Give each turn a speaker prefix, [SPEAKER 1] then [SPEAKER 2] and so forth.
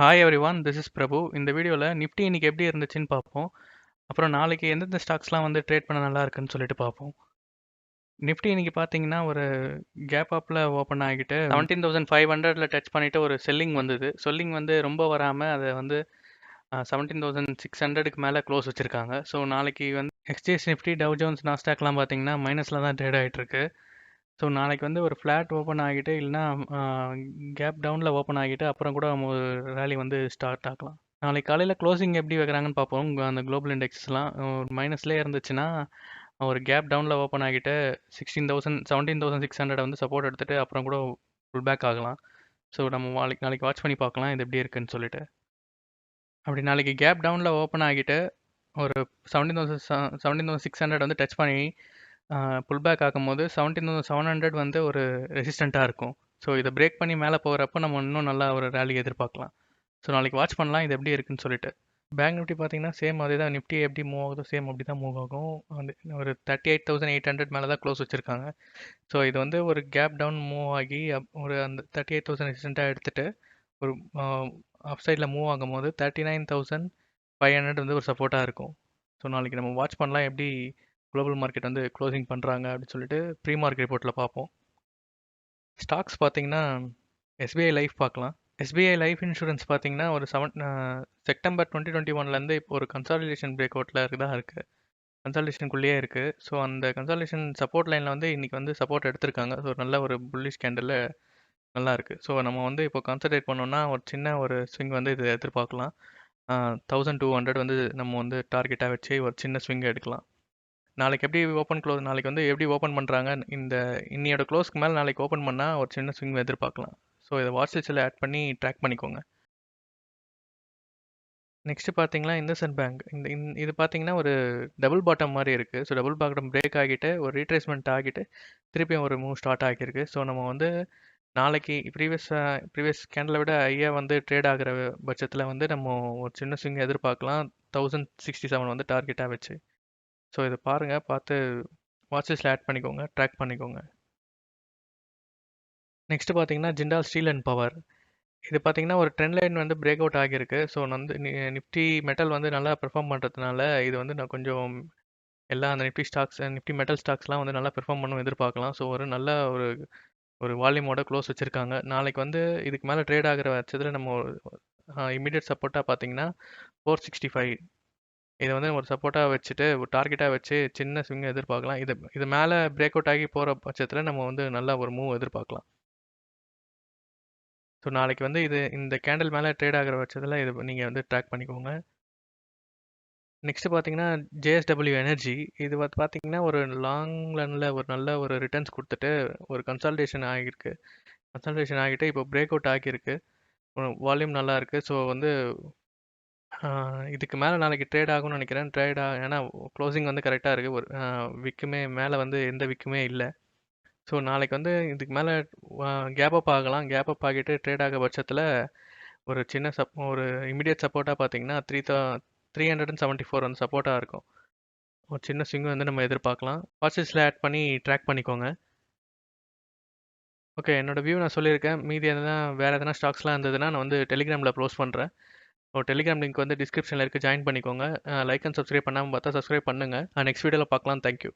[SPEAKER 1] Hi everyone, this is பிரபு. இந்த வீடியோவில் Nifty இன்னைக்கு எப்படி இருந்துச்சுன்னு பார்ப்போம். அப்புறம் நாளைக்கு எந்தெந்த ஸ்டாக்ஸ்லாம் வந்து ட்ரேட் பண்ண நல்லா இருக்குன்னு சொல்லிட்டு பார்ப்போம். நிஃப்டி இன்னைக்கு பார்த்தீங்கன்னா ஒரு கேப் அப்பில் ஓப்பன் ஆகிட்டு 17,500ல டச் பண்ணிட்டு ஒரு செல்லிங் வந்தது. செல்லிங் வந்து ரொம்ப வராமல் அதை வந்து 17,600க்கு மேலே க்ளோஸ் வச்சுருக்காங்க. ஸோ நாளைக்கு வந்து எக்ஸ்சேஞ்ச் நிஃப்டி, டவ் ஜோன்ஸ், நாஸ்டாக்லாம் பார்த்தீங்கன்னா மைனஸில் தான் ட்ரேட் ஆகிட்டு இருக்கு. ஸோ நாளைக்கு வந்து ஒரு ஃப்ளாட் ஓப்பன் ஆகிட்டு இல்லைனா கேப் டவுனில் ஓப்பன் ஆகிட்டு அப்புறம் கூட நம்ம ஒரு ரேலி வந்து ஸ்டார்ட் ஆகலாம். நாளைக்கு காலையில் க்ளோசிங் எப்படி வைக்கிறாங்கன்னு பார்ப்போம். அந்த குளோபல் இண்டெக்ஸ்லாம் ஒரு மைனஸ்லேயே இருந்துச்சுன்னா ஒரு கேப் டவுனில் ஓப்பன் ஆகிட்டு 17,600 வந்து சப்போர்ட் எடுத்துகிட்டு அப்புறம் கூட ஃபுல் பேக் ஆகலாம். ஸோ நம்ம நாளைக்கு வாட்ச் பண்ணி பார்க்கலாம் இது எப்படி இருக்குன்னு சொல்லிட்டு. அப்படி நாளைக்கு கேப் டவுனில் ஓப்பன் ஆகிட்டு ஒரு 17,600 வந்து டச் பண்ணி புல் பேக் ஆகும்போது 17,700 வந்து ஒரு ரெசிஸ்டண்ட்டாக இருக்கும். ஸோ இதை பிரேக் பண்ணி மேலே போகிறப்ப நம்ம இன்னும் நல்லா ஒரு ரேலி எதிர்பார்க்கலாம். ஸோ நாளைக்கு வாட்ச் பண்ணலாம் இது எப்படி இருக்குன்னு சொல்லிட்டு. பேங்க் நிஃப்டி பார்த்தீங்கன்னா சேம் அதே தான். நிஃப்டி எப்படி மூவ் ஆகுதோ சேம் அப்படி தான் மூவ் ஆகும். வந்து ஒரு 38,800 மேலே தான் க்ளோஸ் வச்சுருக்காங்க. ஸோ இது வந்து ஒரு கேப் டவுன் மூவ் ஆகி ஒரு அந்த 38,000 ரெசிஸ்டண்ட்டாக எடுத்துகிட்டு ஒரு அப் சைடில் மூவ் ஆகும்போது 39,500 வந்து ஒரு சப்போர்ட்டாக இருக்கும். ஸோ நாளைக்கு நம்ம வாட்ச் பண்ணலாம் எப்படி குளோபல் மார்க்கெட் வந்து க்ளோசிங் பண்ணுறாங்க அப்படின்னு சொல்லிட்டு ப்ரீ மார்க்கெட் ரிப்போர்ட்டில் பார்ப்போம். ஸ்டாக்ஸ் பார்த்தீங்கன்னா எஸ்பிஐ லைஃப் பார்க்கலாம். எஸ்பிஐ லைஃப் இன்சூரன்ஸ் பார்த்தீங்கன்னா ஒரு செப்டம்பர் 2021லேருந்து இப்போ ஒரு கன்சாலிடேஷன் பிரேக் அவுட்டில் தான் இருக்குது. கன்சாலிடேஷனுக்குள்ளேயே இருக்குது. ஸோ அந்த கன்சாலிடேஷன் சப்போர்ட் லைனில் வந்து இன்றைக்கி வந்து சப்போர்ட் எடுத்திருக்காங்க. ஸோ நல்ல ஒரு புல்லிஷ் கேண்டலில் நல்லா இருக்குது. ஸோ நம்ம வந்து இப்போ கான்சன்ட்ரேட் பண்ணோம்னா ஒரு சின்ன ஒரு ஸ்விங் வந்து இது எதிர்பார்க்கலாம். 1200 வந்து நம்ம வந்து டார்கெட்டாக வச்சு ஒரு சின்ன ஸ்விங் எடுக்கலாம். நாளைக்கு எப்படி நாளைக்கு வந்து எப்படி ஓப்பன் பண்ணுறாங்க இந்த இன்னையோட க்ளோஸ்க்கு மேலே நாளைக்கு ஓப்பன் பண்ணால் ஒரு சின்ன ஸ்விங் எதிர்பார்க்கலாம். ஸோ இதை வாட்ச் லிஸ்ட்டில் ஆட் பண்ணி ட்ராக் பண்ணிக்கோங்க. நெக்ஸ்ட்டு பார்த்தீங்கன்னா இண்டஸ்இண்ட் பேங்க். இது பார்த்தீங்கன்னா ஒரு டபுள் பாட்டம் மாதிரி இருக்குது. ஸோ டபுள் பாட்டம் பிரேக் ஆகிட்டு ஒரு ரீட்ரேஸ்மெண்ட் ஆகிட்டு திருப்பியும் ஒரு மூவ் ஸ்டார்ட் ஆகியிருக்கு. ஸோ நம்ம வந்து நாளைக்கு ப்ரீவியஸ் கேண்டலை விட ஹையாக வந்து ட்ரேட் ஆகிற பட்சத்தில் வந்து நம்ம ஒரு சின்ன ஸ்விங் எதிர்பார்க்கலாம். 1067 வந்து டார்கெட்டாக வச்சு. ஸோ இதை பாருங்கள், பார்த்து வாட்ச் லிஸ்ட்டில் ஆட் பண்ணிக்கோங்க, ட்ராக் பண்ணிக்கோங்க. நெக்ஸ்ட்டு பார்த்தீங்கன்னா ஜிண்டால் ஸ்டீல் அண்ட் பவர். இது பார்த்தீங்கன்னா ஒரு ட்ரெண்ட் லைன் வந்து பிரேக் அவுட் ஆகியிருக்கு. ஸோ வந்து நிஃப்டி மெட்டல் வந்து நல்லா பெர்ஃபார்ம் பண்ணுறதுனால இது வந்து நான் கொஞ்சம் எல்லா அந்த நிஃப்டி ஸ்டாக்ஸ், நிஃப்டி மெட்டல் ஸ்டாக்ஸ்லாம் வந்து நல்லா பெர்ஃபார்ம் பண்ணும் எதிர்பார்க்கலாம். ஸோ ஒரு நல்ல ஒரு ஒரு வால்யூமோட க்ளோஸ் வச்சுருக்காங்க. நாளைக்கு வந்து இதுக்கு மேலே ட்ரேட் ஆகிற பட்சத்தில் நம்ம இமீடியட் சப்போர்ட்டாக பார்த்தீங்கன்னா 465 இதை வந்து ஒரு சப்போர்ட்டாக வச்சுட்டு ஒரு டார்கெட்டாக வச்சு சின்ன ஸ்விங் எதிர்பார்க்கலாம். இது மேலே பிரேக் அவுட் ஆகி போகிற பட்சத்தில் நம்ம வந்து நல்ல ஒரு மூவ் எதிர்பார்க்கலாம். ஸோ நாளைக்கு வந்து இந்த கேண்டில் மேலே ட்ரேட் ஆகிற பட்சத்தில் இது நீங்கள் வந்து ட்ராக் பண்ணிக்கோங்க. நெக்ஸ்ட்டு பார்த்தீங்கன்னா ஜேஎஸ்டபிள்யூ எனர்ஜி. இது பார்த்தீங்கன்னா ஒரு லாங் ரனில் ஒரு நல்ல ஒரு ரிட்டர்ன்ஸ் கொடுத்துட்டு ஒரு கன்சால்டேஷன் ஆகியிருக்கு. கன்சால்டேஷன் ஆகிட்டு இப்போ பிரேக் அவுட் ஆகியிருக்கு. வால்யூம் நல்லா இருக்குது. ஸோ வந்து இதுக்கு மேலே நாளைக்கு ட்ரேட் ஆகும்னு நினைக்கிறேன். ஏன்னா க்ளோசிங் வந்து கரெக்டாக இருக்குது. ஒரு விக்குமே மேலே வந்து எந்த விக்குமே இல்லை. ஸோ நாளைக்கு வந்து இதுக்கு மேலே கேப் அப் ஆகலாம். கேப் அப் ஆகிட்டு ட்ரேட் ஆக பட்சத்தில் ஒரு சின்ன ஒரு இமிடியட் சப்போர்ட்டாக பார்த்தீங்கன்னா 374 வந்து சப்போர்ட்டாக இருக்கும். ஒரு சின்ன ஸ்விங் வந்து நம்ம எதிர்பார்க்கலாம். வாட்சஸில் ஆட் பண்ணி ட்ராக் பண்ணிக்கோங்க. ஓகே, என்னோடய வியூ நான் சொல்லியிருக்கேன். மீதி வேறு எதனா ஸ்டாக்ஸ்லாம் இருந்ததுன்னா நான் வந்து டெலிகிராமில் க்ளோஸ் பண்ணுறேன். டெலிகிராம் லிங்க் வந்து டிஸ்கிரிப்ஷனில் இருக்குது, ஜாயின் பண்ணிக்கோங்க. லைக் அண்ட் சப்ஸ்கிரைப் பண்ணாமல் பார்த்தா சப்ஸ்கிரைப் பண்ணுங்கள். நெக்ஸ்ட் வீடியோவில் பார்க்கலாம். தேங்க்யூ.